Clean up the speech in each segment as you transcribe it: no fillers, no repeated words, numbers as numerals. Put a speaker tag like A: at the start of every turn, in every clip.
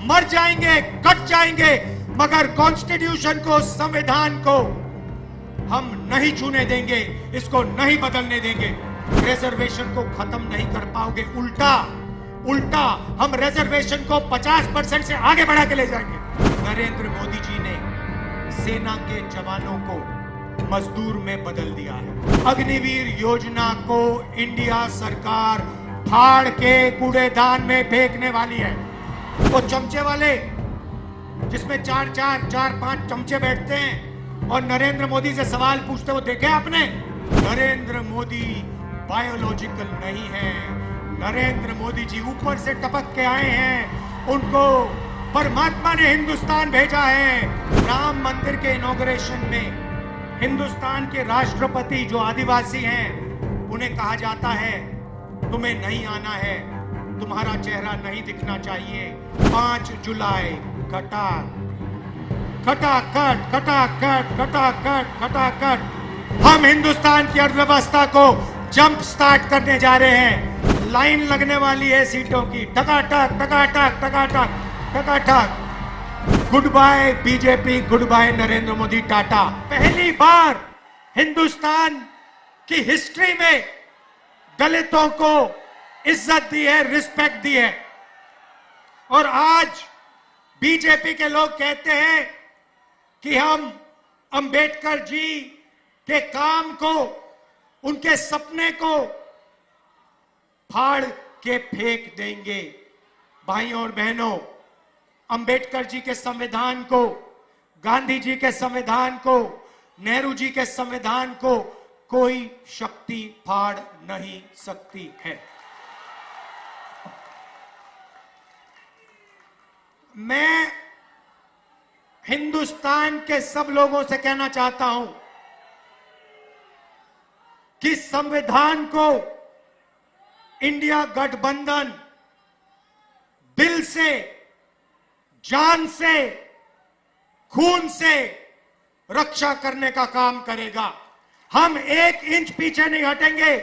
A: मर जाएंगे, कट जाएंगे, मगर कॉन्स्टिट्यूशन को, संविधान को हम नहीं छूने देंगे, इसको नहीं बदलने देंगे। रिजर्वेशन को खत्म नहीं कर पाओगे, उल्टा हम रिजर्वेशन को 50% से आगे बढ़ा के ले जाएंगे। नरेंद्र मोदी जी ने सेना के जवानों को मजदूर में बदल दिया है। अग्निवीर योजना को इंडिया सरकार फाड़ के कूड़ेदान में फेंकने वाली है। वो चमचे वाले जिसमें चार पांच चमचे बैठते हैं और नरेंद्र मोदी से सवाल पूछते, वो देखे आपने? नरेंद्र मोदी बायोलॉजिकल नहीं है। नरेंद्र मोदी जी ऊपर से टपक के आए हैं, उनको परमात्मा ने हिंदुस्तान भेजा है। राम मंदिर के इनॉग्रेशन में हिंदुस्तान के राष्ट्रपति जो आदिवासी हैं, उन्हें कहा जाता है तुम्हें नहीं आना है, तुम्हारा चेहरा नहीं दिखना चाहिए। 5 जुलाई खटाखट हम हिंदुस्तान की अर्थव्यवस्था को जंप स्टार्ट करने जा रहे हैं। लाइन लगने वाली है सीटों की, टकाटक। Good bye BJP, good bye Narendra Modi, tata. पहली बार हिंदुस्तान की हिस्ट्री में दलितों को इज्जत दी है, रिस्पेक्ट दी है। और आज बीजेपी के लोग कहते हैं कि हम अंबेडकर जी के काम को, उनके सपने को फाड़ के फेंक देंगे। भाइयों और बहनों, अंबेडकर जी के संविधान को, गांधी जी के संविधान को, नेहरू जी के संविधान को कोई शक्ति फाड़ नहीं सकती है। मैं हिंदुस्तान के सब लोगों से कहना चाहता हूं कि संविधान को इंडिया गठबंधन दिल से, जान से, खून से रक्षा करने का काम करेगा। हम 1 इंच पीछे नहीं हटेंगे।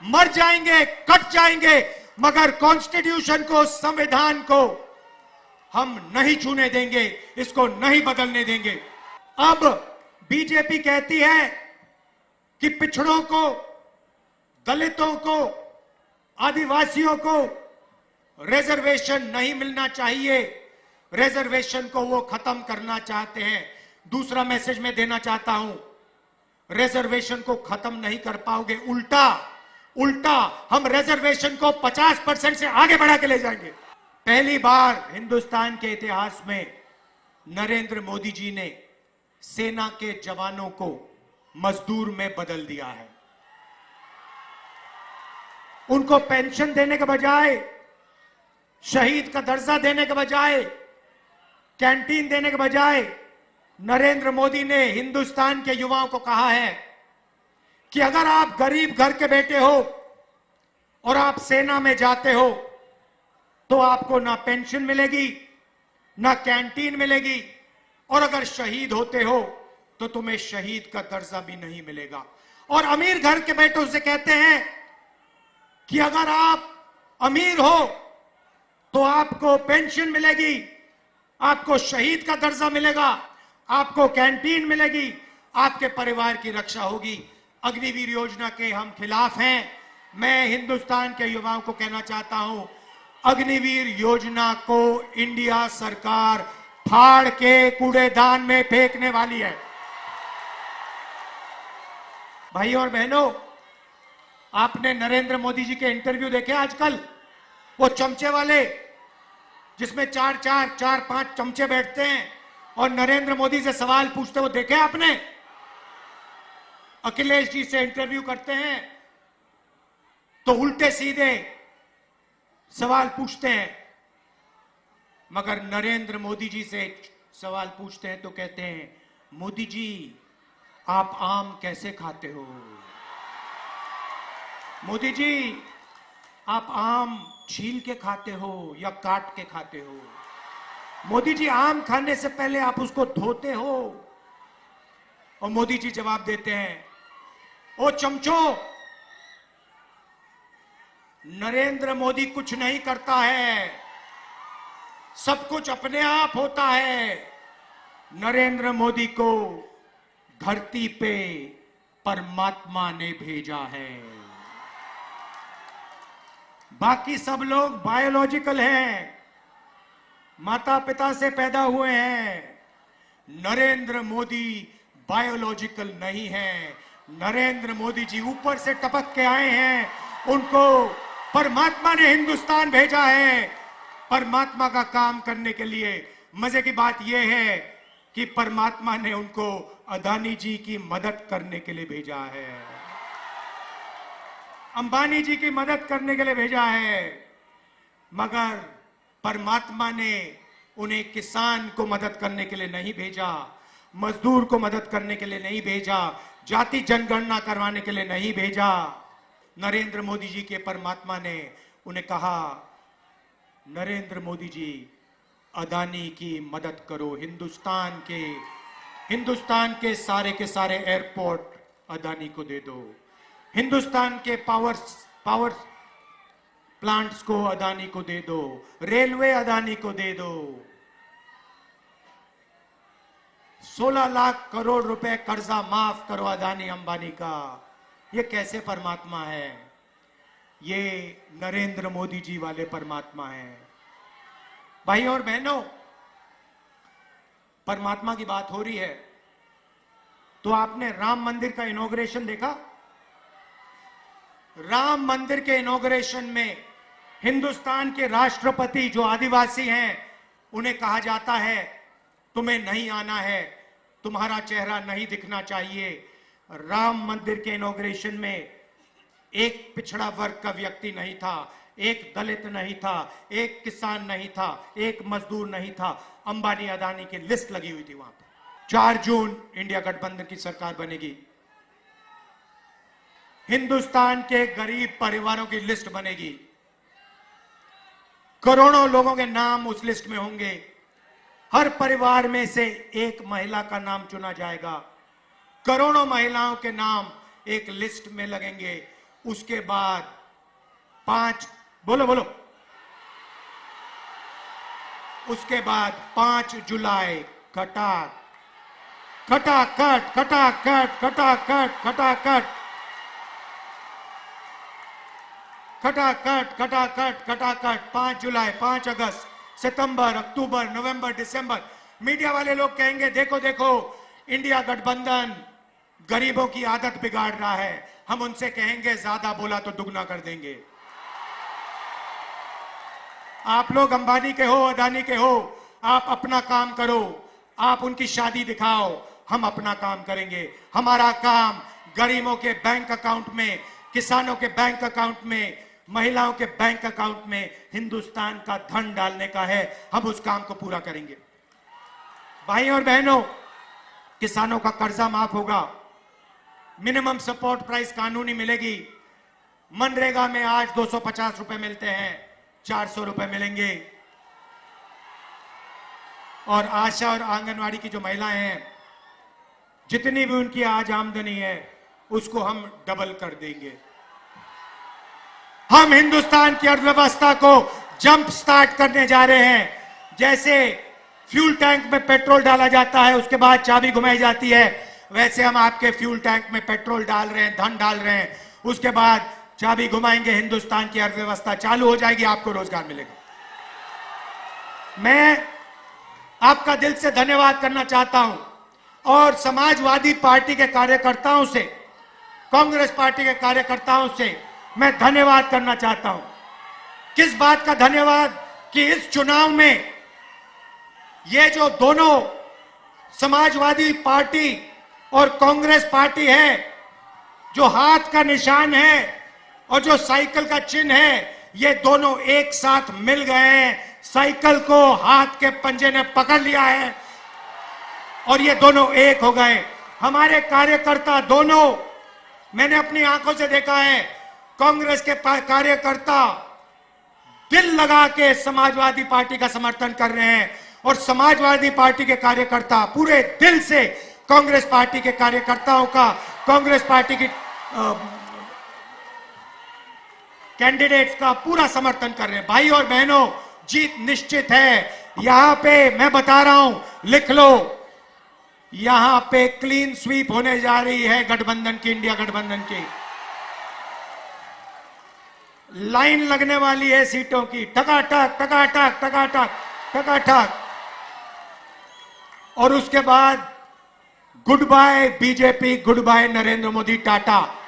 A: मर जाएंगे, कट जाएंगे, मगर कॉन्स्टिट्यूशन को, संविधान को हम नहीं छूने देंगे, इसको नहीं बदलने देंगे। अब बीजेपी कहती है कि पिछड़ों को, दलितों को, आदिवासियों को रिजर्वेशन नहीं मिलना चाहिए। रिजर्वेशन को वो खत्म करना चाहते हैं। दूसरा मैसेज मैं देना चाहता हूं, रिजर्वेशन को खत्म नहीं कर पाओगे, उल्टा हम रिजर्वेशन को 50% से आगे बढ़ा के ले जाएंगे। पहली बार हिंदुस्तान के इतिहास में नरेंद्र मोदी जी ने सेना के जवानों को मजदूर में बदल दिया है। उनको पेंशन देने के बजाय, शहीद का दर्जा देने के बजाय, कैंटीन देने के बजाय नरेंद्र मोदी ने हिंदुस्तान के युवाओं को कहा है कि अगर आप गरीब घर के बेटे हो और आप सेना में जाते हो तो आपको ना पेंशन मिलेगी, ना कैंटीन मिलेगी, और अगर शहीद होते हो तो तुम्हें शहीद का दर्जा भी नहीं मिलेगा। और अमीर घर के बेटों से कहते हैं कि अगर आप अमीर हो तो आपको पेंशन मिलेगी, आपको शहीद का दर्जा मिलेगा, आपको कैंटीन मिलेगी, आपके परिवार की रक्षा होगी। अग्निवीर योजना के हम खिलाफ हैं। मैं हिंदुस्तान के युवाओं को कहना चाहता हूं, अग्निवीर योजना को इंडिया सरकार फाड़ के कूड़ेदान में फेंकने वाली है। भाइयों और बहनों, आपने नरेंद्र मोदी जी के इंटरव्यू देखे आजकल? वो चमचे वाले जिसमें चार पांच चमचे बैठते हैं और नरेंद्र मोदी से सवाल पूछते, वो देखे आपने? अखिलेश जी से इंटरव्यू करते हैं तो उल्टे सीधे सवाल पूछते हैं, मगर नरेंद्र मोदी जी से सवाल पूछते हैं तो कहते हैं, मोदी जी आप आम कैसे खाते हो? मोदी जी आप आम छील के खाते हो या काट के खाते हो? मोदी जी आम खाने से पहले आप उसको धोते हो? और मोदी जी जवाब देते हैं, ओ चमचो, नरेंद्र मोदी कुछ नहीं करता है, सब कुछ अपने आप होता है। नरेंद्र मोदी को धरती पे परमात्मा ने भेजा है। बाकी सब लोग बायोलॉजिकल हैं, माता पिता से पैदा हुए हैं। नरेंद्र मोदी बायोलॉजिकल नहीं है। नरेंद्र मोदी जी ऊपर से टपक के आए हैं। उनको परमात्मा ने हिंदुस्तान भेजा है परमात्मा का काम करने के लिए। मजे की बात यह है कि परमात्मा ने उनको अदानी जी की मदद करने के लिए भेजा है, अंबानी जी की मदद करने के लिए भेजा है। मगर परमात्मा ने उन्हें किसान को मदद करने के लिए नहीं भेजा, मजदूर को मदद करने के लिए नहीं भेजा, जाति जनगणना करवाने के लिए नहीं भेजा। नरेंद्र मोदी जी के परमात्मा ने उन्हें कहा, नरेंद्र मोदी जी अदानी की मदद करो। हिंदुस्तान के सारे एयरपोर्ट अदानी को दे दो। हिंदुस्तान के पावर प्लांट्स को अदानी को दे दो। रेलवे अदानी को दे दो। 16 लाख करोड़ रुपए कर्जा माफ करो अदानी अंबानी का। ये कैसे परमात्मा है? ये नरेंद्र मोदी जी वाले परमात्मा है। भाई और बहनों, परमात्मा की बात हो रही है तो आपने राम मंदिर का इनॉग्रेशन देखा? राम मंदिर के इनॉग्रेशन में हिंदुस्तान के राष्ट्रपति जो आदिवासी हैं उन्हें कहा जाता है तुम्हें नहीं आना है, तुम्हारा चेहरा नहीं दिखना चाहिए। राम मंदिर के इनॉग्रेशन में एक पिछड़ा वर्ग का व्यक्ति नहीं था, एक दलित नहीं था, एक किसान नहीं था, एक मजदूर नहीं था। अंबानी अदानी की लिस्ट लगी हुई थी वहां पर। 4 जून इंडिया गठबंधन की सरकार बनेगी। हिंदुस्तान के गरीब परिवारों की लिस्ट बनेगी। करोड़ों लोगों के नाम उस लिस्ट में होंगे। हर परिवार में से एक महिला का नाम चुना जाएगा। करोड़ों महिलाओं के नाम एक लिस्ट में लगेंगे। उसके बाद 5 उसके बाद 5 जुलाई खटाखट खटाखट खटाखट खटाखट खटाखट खटाखट खटाखट खटाखट 5 जुलाई, 5 अगस्त, सितंबर, अक्टूबर, नवंबर, दिसंबर। मीडिया वाले लोग कहेंगे देखो देखो इंडिया गठबंधन गरीबों की आदत बिगाड़ रहा है। हम उनसे कहेंगे ज्यादा बोला तो दुगना कर देंगे। आप लोग अंबानी के हो, अदानी के हो, आप अपना काम करो, आप उनकी शादी दिखाओ, हम अपना काम करेंगे। हमारा काम गरीबों के बैंक अकाउंट में, किसानों के बैंक अकाउंट में, महिलाओं के बैंक अकाउंट में हिंदुस्तान का धन डालने का है। हम उस काम को पूरा करेंगे। भाई और बहनों, किसानों का कर्जा माफ होगा, मिनिमम सपोर्ट प्राइस कानूनी मिलेगी। मनरेगा में आज 250 रुपए मिलते हैं, 400 रुपए मिलेंगे। और आशा और आंगनवाड़ी की जो महिलाएं हैं, जितनी भी उनकी आज आमदनी है उसको हम डबल कर देंगे। हम हिंदुस्तान की अर्थव्यवस्था को जंप स्टार्ट करने जा रहे हैं। जैसे फ्यूल टैंक में पेट्रोल डाला जाता है, उसके बाद चाबी घुमाई जाती है, वैसे हम आपके फ्यूल टैंक में पेट्रोल डाल रहे हैं, धन डाल रहे हैं। उसके बाद चाबी घुमाएंगे, हिंदुस्तान की अर्थव्यवस्था चालू हो जाएगी, आपको रोजगार मिलेगा। मैं आपका दिल से धन्यवाद करना चाहता हूं और समाजवादी पार्टी के कार्यकर्ताओं से, कांग्रेस पार्टी के कार्यकर्ताओं से मैं धन्यवाद करना चाहता हूं। किस बात का धन्यवाद कि इस चुनाव में ये जो दोनों समाजवादी पार्टी और कांग्रेस पार्टी है, जो हाथ का निशान है और जो साइकिल का चिन्ह है, ये दोनों एक साथ मिल गए हैं। साइकिल को हाथ के पंजे ने पकड़ लिया है और ये दोनों एक हो गए। हमारे कार्यकर्ता दोनों, मैंने अपनी आंखों से देखा है, कांग्रेस के कार्यकर्ता दिल लगा के समाजवादी पार्टी का समर्थन कर रहे हैं और समाजवादी पार्टी के कार्यकर्ता पूरे दिल से कांग्रेस पार्टी के कार्यकर्ताओं का, कांग्रेस पार्टी की कैंडिडेट्स का पूरा समर्थन कर रहे हैं। भाई और बहनों, जीत निश्चित है। यहां पे मैं बता रहा हूं, लिख लो, यहां पे क्लीन स्वीप होने जा रही है गठबंधन की, इंडिया गठबंधन की। लाइन लगने वाली है सीटों की, टकाटक टकाटक टकाटक टकाटक। और उसके बाद good bye BJP, good bye Narendra Modi, Tata.